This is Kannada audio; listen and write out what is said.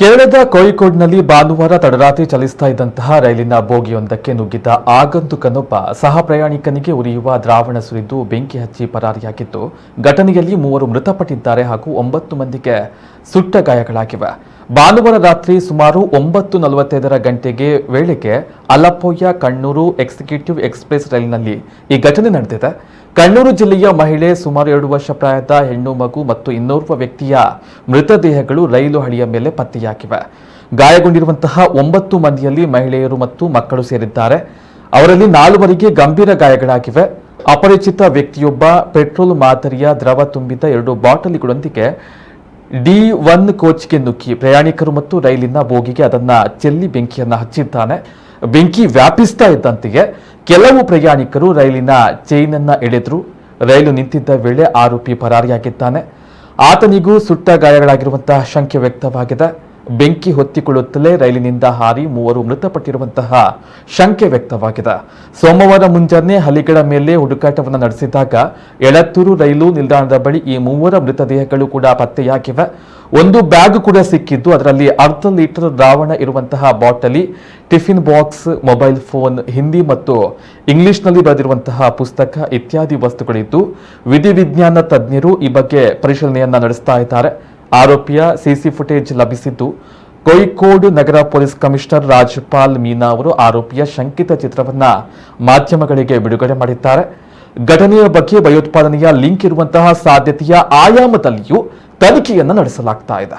ಕೇರಳದ ಕೋಯಿಕೋಡ್ನಲ್ಲಿ ಭಾನುವಾರ ತಡರಾತ್ರಿ ಚಲಿಸ್ತಾ ಇದ್ದಂತಹ ರೈಲಿನ ಬೋಗಿಯೊಂದಕ್ಕೆ ನುಗ್ಗಿದ್ದ ಆಗಂತುಕನೊಬ್ಬ ಸಹ ಪ್ರಯಾಣಿಕನಿಗೆ ಉರಿಯುವ ದ್ರಾವಣ ಸುರಿದು ಬೆಂಕಿ ಹಚ್ಚಿ ಪರಾರಿಯಾಗಿದ್ದು, ಘಟನೆಯಲ್ಲಿ 3 ಮೃತಪಟ್ಟಿದ್ದಾರೆ ಹಾಗೂ 9 ಮಂದಿಗೆ ಸುಟ್ಟ ಗಾಯಗಳಾಗಿವೆ. ಭಾನುವಾರ ರಾತ್ರಿ ಸುಮಾರು 9:45 ಗಂಟೆಗೆ ವೇಳೆಗೆ ಅಲಪ್ಪೋಯ ಕಣ್ಣೂರು ಎಕ್ಸಿಕ್ಯೂಟಿವ್ ಎಕ್ಸ್ಪ್ರೆಸ್ ರೈಲಿನಲ್ಲಿ ಈ ಘಟನೆ ನಡೆದಿದೆ. ಕಣ್ಣೂರು ಜಿಲ್ಲೆಯ ಮಹಿಳೆ, ಸುಮಾರು 2 ವರ್ಷ ಪ್ರಾಯದ ಹೆಣ್ಣು ಮಗು ಮತ್ತು ಇನ್ನೋರ್ವ ವ್ಯಕ್ತಿಯ ಮೃತದೇಹಗಳು ರೈಲು ಹಳಿಯ ಮೇಲೆ ಪತ್ತೆಯಾಗಿವೆ. ಗಾಯಗೊಂಡಿರುವಂತಹ 9 ಮಂದಿಯಲ್ಲಿ ಮಹಿಳೆಯರು ಮತ್ತು ಮಕ್ಕಳು ಸೇರಿದ್ದಾರೆ. ಅವರಲ್ಲಿ 4ವರಿಗೆ ಗಂಭೀರ ಗಾಯಗಳಾಗಿವೆ. ಅಪರಿಚಿತ ವ್ಯಕ್ತಿಯೊಬ್ಬ ಪೆಟ್ರೋಲ್ ಮಾದರಿಯ ದ್ರವ ತುಂಬಿದ 2 ಬಾಟಲಿಗಳೊಂದಿಗೆ D1 ಕೋಚ್ಗೆ ನುಗ್ಗಿ ಪ್ರಯಾಣಿಕರು ಮತ್ತು ರೈಲಿನ ಬೋಗಿಗೆ ಅದನ್ನ ಚೆಲ್ಲಿ ಬೆಂಕಿಯನ್ನ ಹಚ್ಚಿದ್ದಾನೆ. ಬೆಂಕಿ ವ್ಯಾಪಿಸ್ತಾ ಇದ್ದಂತೆಯೇ ಕೆಲವು ಪ್ರಯಾಣಿಕರು ರೈಲಿನ ಚೈನ್ ಅನ್ನ ಎಳೆದ್ರು. ರೈಲು ನಿಂತಿದ್ದ ವೇಳೆ ಆರೋಪಿ ಪರಾರಿಯಾಗಿದ್ದಾನೆ. ಆತನಿಗೂ ಸುಟ್ಟ ಗಾಯಗಳಾಗಿರುವಂತಹ ಶಂಕೆ ವ್ಯಕ್ತವಾಗಿದೆ. ಬೆಂಕಿ ಹೊತ್ತಿಕೊಳ್ಳುತ್ತಲೇ ರೈಲಿನಿಂದ ಹಾರಿ 3 ಮೃತಪಟ್ಟಿರುವಂತಹ ಶಂಕೆ ವ್ಯಕ್ತವಾಗಿದೆ. ಸೋಮವಾರ ಮುಂಜಾನೆ ಹಲಿಗಳ ಮೇಲೆ ಹುಡುಕಾಟವನ್ನು ನಡೆಸಿದಾಗ ಎಳತ್ತೂರು ರೈಲು ನಿಲ್ದಾಣದ ಬಳಿ ಈ 3 ಮೃತದೇಹಗಳು ಕೂಡ ಪತ್ತೆಯಾಗಿವೆ. ಒಂದು ಬ್ಯಾಗ್ ಕೂಡ ಸಿಕ್ಕಿದ್ದು, ಅದರಲ್ಲಿ 1/2 ಲೀಟರ್ ದ್ರಾವಣ ಇರುವಂತಹ ಬಾಟಲಿ, tiffin box, mobile phone, Hindi ಮತ್ತು ಇಂಗ್ಲಿಷ್ನಲ್ಲಿ ಬರೆದಿರುವಂತಹ ಪುಸ್ತಕ ಇತ್ಯಾದಿ ವಸ್ತುಗಳಿದ್ದು, ವಿಧಿವಿಜ್ಞಾನ ತಜ್ಞರು ಈ ಬಗ್ಗೆ ಪರಿಶೀಲನೆಯನ್ನ ನಡೆಸ್ತಾ ಇದ್ದಾರೆ. ಆರೋಪಿಯ ಸಿಸಿ ಫುಟೇಜ್ ಲಭಿಸಿದ್ದು, ಕೋಯಿಕೋಡ್ ನಗರ ಪೊಲೀಸ್ ಕಮಿಷನರ್ ರಾಜ್ಪಾಲ್ ಮೀನಾ ಅವರು ಆರೋಪಿಯ ಶಂಕಿತ ಚಿತ್ರವನ್ನ ಮಾಧ್ಯಮಗಳಿಗೆ ಬಿಡುಗಡೆ ಮಾಡಿದ್ದಾರೆ. ಘಟನೆಯ ಬಗ್ಗೆ ಭಯೋತ್ಪಾದನೆಯ ಲಿಂಕ್ ಇರುವಂತಹ ಸಾಧ್ಯತೆಯ ಆಯಾಮದಲ್ಲಿಯೂ ತನಿಖೆಯನ್ನು ನಡೆಸಲಾಗ್ತಾ ಇದೆ.